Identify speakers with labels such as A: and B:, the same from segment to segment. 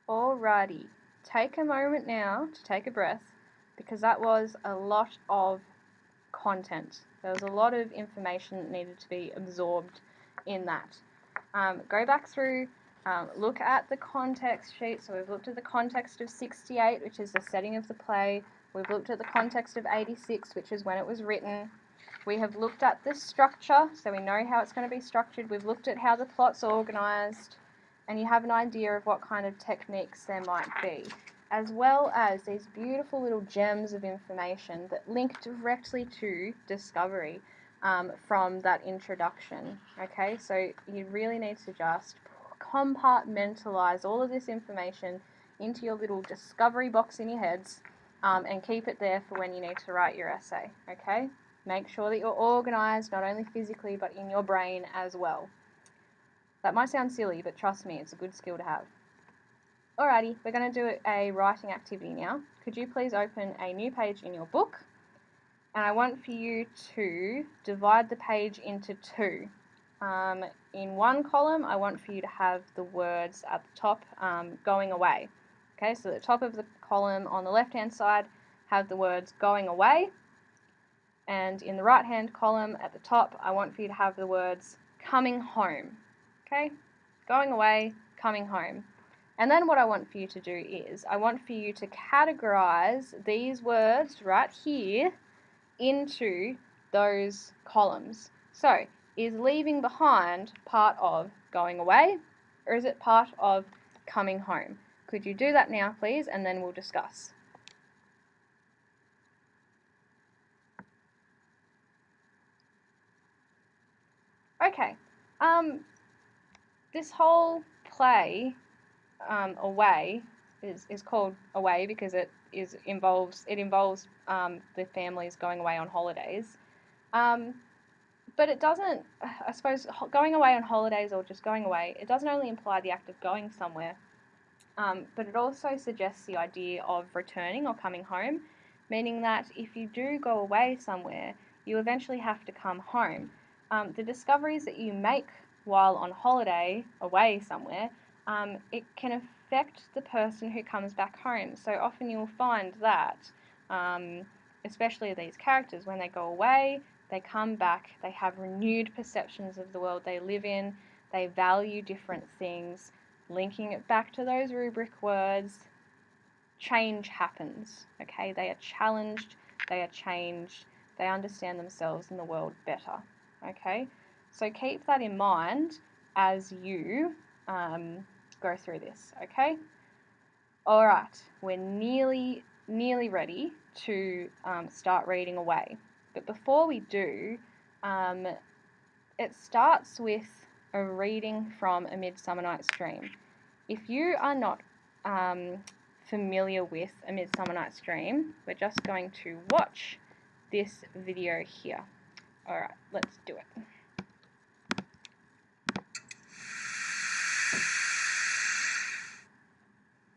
A: Alrighty, take a moment now to take a breath because that was a lot of content. There was a lot of information that needed to be absorbed in that. Go back through, look at the context sheet. So we've looked at the context of 68, which is the setting of the play. We've looked at the context of 86, which is when it was written. We have looked at the structure, so we know how it's going to be structured. We've looked at how the plot's organised, and you have an idea of what kind of techniques there might be, as well as these beautiful little gems of information that link directly to discovery from that introduction. Okay, so you really need to just compartmentalize all of this information into your little discovery box in your heads and keep it there for when you need to write your essay. Okay, make sure that you're organised not only physically but in your brain as well. That might sound silly, but trust me, it's a good skill to have. Alrighty, we're going to do a writing activity now. Could you please open a new page in your book? And I want for you to divide the page into two. In one column, I want for you to have the words at the top going away. Okay, so at the top of the column on the left-hand side, have the words going away. And in the right-hand column at the top, I want for you to have the words coming home. Okay, going away, coming home. And then what I want for you to do is, I want for you to categorize these words right here into those columns. So, is leaving behind part of going away, or is it part of coming home? Could you do that now, please, and then we'll discuss. Okay, this whole play, Away, is called Away because it involves the families going away on holidays. But it doesn't, I suppose, going away on holidays or just going away, it doesn't only imply the act of going somewhere, but it also suggests the idea of returning or coming home, meaning that if you do go away somewhere, you eventually have to come home. The discoveries that you make while on holiday away somewhere, it can affect the person who comes back home. So often you'll find that, especially these characters, when they go away, they come back, they have renewed perceptions of the world they live in, they value different things, linking it back to those rubric words, change happens, okay? They are challenged, they are changed, they understand themselves and the world better, okay? So keep that in mind as you go through this, okay? All right, we're nearly ready to start reading away. But before we do, it starts with a reading from A Midsummer Night's Dream. If you are not familiar with A Midsummer Night's Dream, we're just going to watch this video here. All right, let's do it.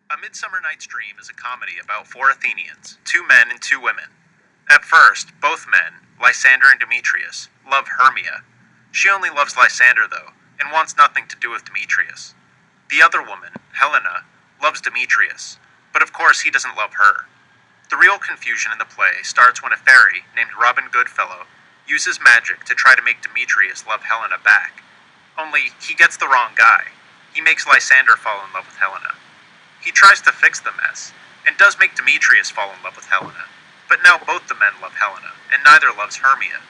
B: A Midsummer Night's Dream is a comedy about four Athenians, 2 men and 2 women. At first, both men, Lysander and Demetrius, love Hermia. She only loves Lysander, though, and wants nothing to do with Demetrius. The other woman, Helena, loves Demetrius, but of course he doesn't love her. The real confusion in the play starts when a fairy named Robin Goodfellow uses magic to try to make Demetrius love Helena back. Only, he gets the wrong guy. He makes Lysander fall in love with Helena. He tries to fix the mess, and does make Demetrius fall in love with Helena. But now both the men love Helena, and neither loves Hermia.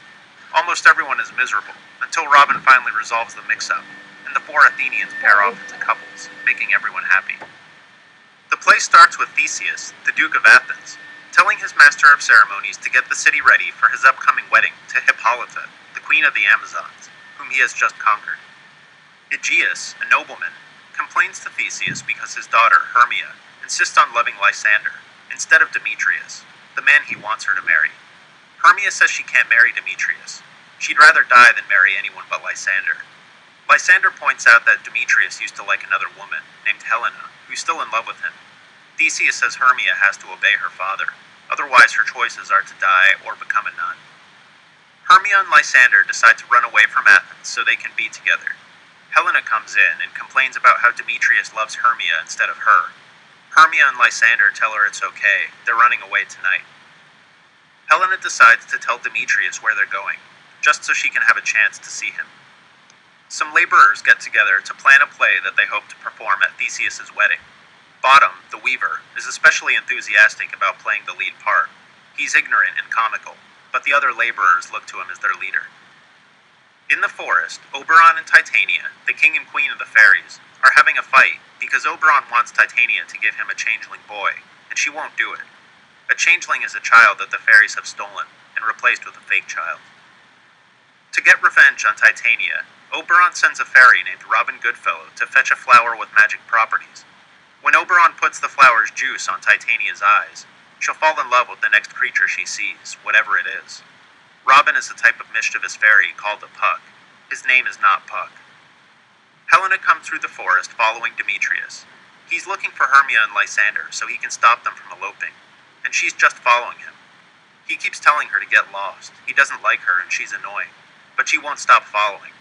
B: Almost everyone is miserable, until Robin finally resolves the mix-up, and the four Athenians pair off into couples, making everyone happy. The play starts with Theseus, the Duke of Athens, telling his master of ceremonies to get the city ready for his upcoming wedding to Hippolyta, the queen of the Amazons, whom he has just conquered. Aegeus, a nobleman, complains to Theseus because his daughter, Hermia, insists on loving Lysander, instead of Demetrius, the man he wants her to marry. Hermia says she can't marry Demetrius. She'd rather die than marry anyone but Lysander. Lysander points out that Demetrius used to like another woman, named Helena, who's still in love with him. Theseus says Hermia has to obey her father, otherwise her choices are to die or become a nun. Hermia and Lysander decide to run away from Athens so they can be together. Helena comes in and complains about how Demetrius loves Hermia instead of her, Hermia and Lysander tell her it's okay, they're running away tonight. Helena decides to tell Demetrius where they're going, just so she can have a chance to see him. Some laborers get together to plan a play that they hope to perform at Theseus's wedding. Bottom, the weaver, is especially enthusiastic about playing the lead part. He's ignorant and comical, but the other laborers look to him as their leader. In the forest, Oberon and Titania, the king and queen of the fairies, are having a fight because Oberon wants Titania to give him a changeling boy, and she won't do it. A changeling is a child that the fairies have stolen and replaced with a fake child. To get revenge on Titania, Oberon sends a fairy named Robin Goodfellow to fetch a flower with magic properties. When Oberon puts the flower's juice on Titania's eyes, she'll fall in love with the next creature she sees, whatever it is. Robin is a type of mischievous fairy called a Puck. His name is not Puck. Helena comes through the forest following Demetrius. He's looking for Hermia and Lysander so he can stop them from eloping, and she's just following him. He keeps telling her to get lost. He doesn't like her and she's annoying, but she won't stop following.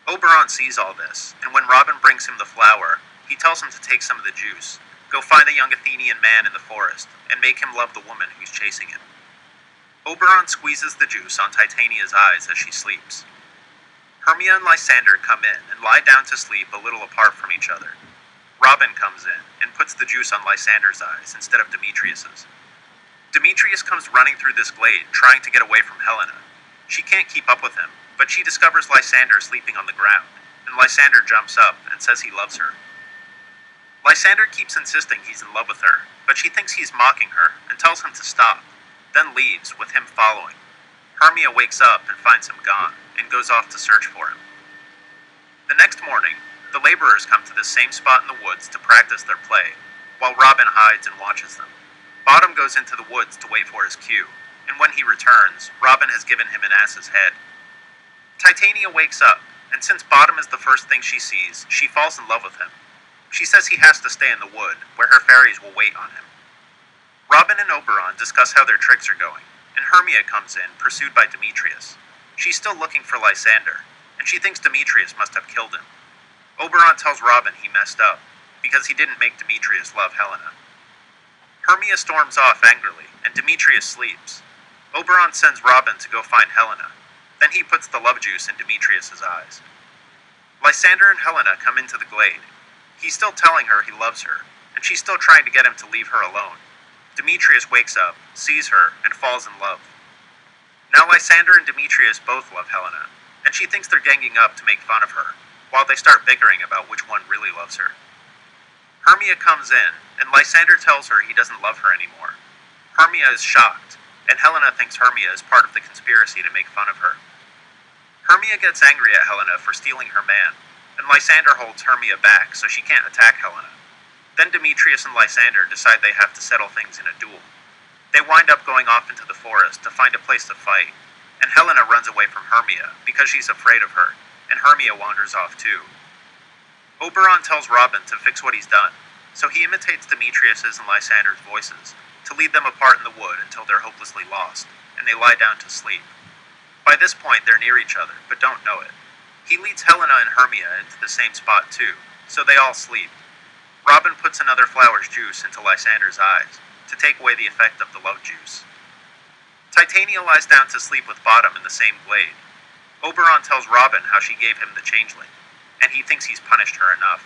B: Oberon sees all this, and when Robin brings him the flower, he tells him to take some of the juice, go find the young Athenian man in the forest, and make him love the woman who's chasing him. Oberon squeezes the juice on Titania's eyes as she sleeps. Hermia and Lysander come in and lie down to sleep a little apart from each other. Robin comes in and puts the juice on Lysander's eyes instead of Demetrius's. Demetrius comes running through this glade, trying to get away from Helena. She can't keep up with him, but she discovers Lysander sleeping on the ground, and Lysander jumps up and says he loves her. Lysander keeps insisting he's in love with her, but she thinks he's mocking her and tells him to stop, then leaves with him following. Hermia wakes up and finds him gone, and goes off to search for him. The next morning, the laborers come to the same spot in the woods to practice their play, while Robin hides and watches them. Bottom goes into the woods to wait for his cue, and when he returns, Robin has given him an ass's head. Titania wakes up, and since Bottom is the first thing she sees, she falls in love with him. She says he has to stay in the wood, where her fairies will wait on him. Robin and Oberon discuss how their tricks are going, and Hermia comes in, pursued by Demetrius. She's still looking for Lysander, and she thinks Demetrius must have killed him. Oberon tells Robin he messed up, because he didn't make Demetrius love Helena. Hermia storms off angrily, and Demetrius sleeps. Oberon sends Robin to go find Helena. Then he puts the love juice in Demetrius's eyes. Lysander and Helena come into the glade. He's still telling her he loves her, and she's still trying to get him to leave her alone. Demetrius wakes up, sees her, and falls in love. Now Lysander and Demetrius both love Helena, and she thinks they're ganging up to make fun of her, while they start bickering about which one really loves her. Hermia comes in, and Lysander tells her he doesn't love her anymore. Hermia is shocked, and Helena thinks Hermia is part of the conspiracy to make fun of her. Hermia gets angry at Helena for stealing her man, and Lysander holds Hermia back so she can't attack Helena. Then Demetrius and Lysander decide they have to settle things in a duel. They wind up going off into the forest to find a place to fight, and Helena runs away from Hermia because she's afraid of her, and Hermia wanders off too. Oberon tells Robin to fix what he's done, so he imitates Demetrius's and Lysander's voices to lead them apart in the wood until they're hopelessly lost, and they lie down to sleep. By this point, they're near each other, but don't know it. He leads Helena and Hermia into the same spot too, so they all sleep. Robin puts another flower's juice into Lysander's eyes to take away the effect of the love juice. Titania lies down to sleep with Bottom in the same glade. Oberon tells Robin how she gave him the changeling, and he thinks he's punished her enough.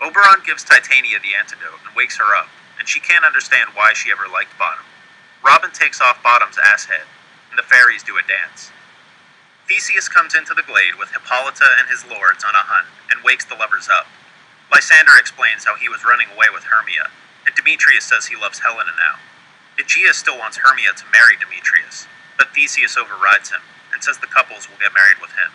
B: Oberon gives Titania the antidote and wakes her up, and she can't understand why she ever liked Bottom. Robin takes off Bottom's ass head, and the fairies do a dance. Theseus comes into the glade with Hippolyta and his lords on a hunt, and wakes the lovers up. Lysander explains how he was running away with Hermia, and Demetrius says he loves Helena now. Aegeus still wants Hermia to marry Demetrius, but Theseus overrides him, and says the couples will get married with him.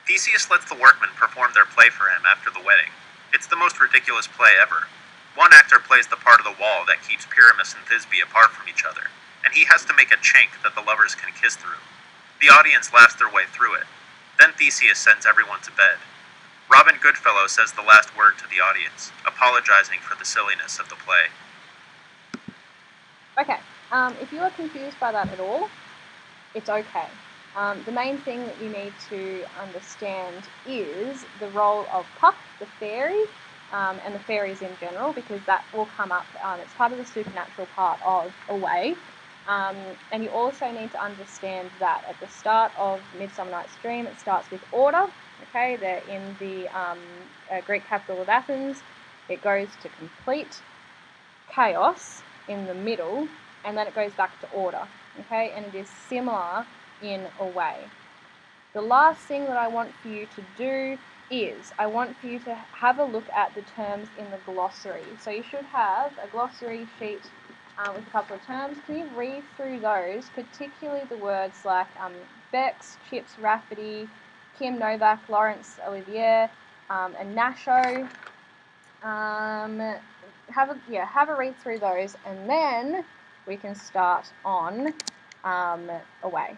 B: Theseus lets the workmen perform their play for him after the wedding. It's the most ridiculous play ever. One actor plays the part of the wall that keeps Pyramus and Thisbe apart from each other, and he has to make a chink that the lovers can kiss through. The audience laughs their way through it. Then Theseus sends everyone to bed. Robin Goodfellow says the last word to the audience, apologizing for the silliness of the play.
A: Okay, if you are confused by that at all, it's okay. The main thing that you need to understand is the role of Puck, the fairy, and the fairies in general, because that will come up. It's part of the supernatural part of Away. And you also need to understand that at the start of Midsummer Night's Dream, it starts with order. Okay, they're in the Greek capital of Athens. It goes to complete chaos in the middle, and then it goes back to order. Okay, and it is similar in Away. The last thing that I want for you to do is I want for you to have a look at the terms in the glossary. So you should have a glossary sheet with a couple of terms. Can you read through those, particularly the words like Bex, Chips Rafferty, Kim Novak, Laurence Olivier, and Nasho. Have a read through those, and then we can start on Away.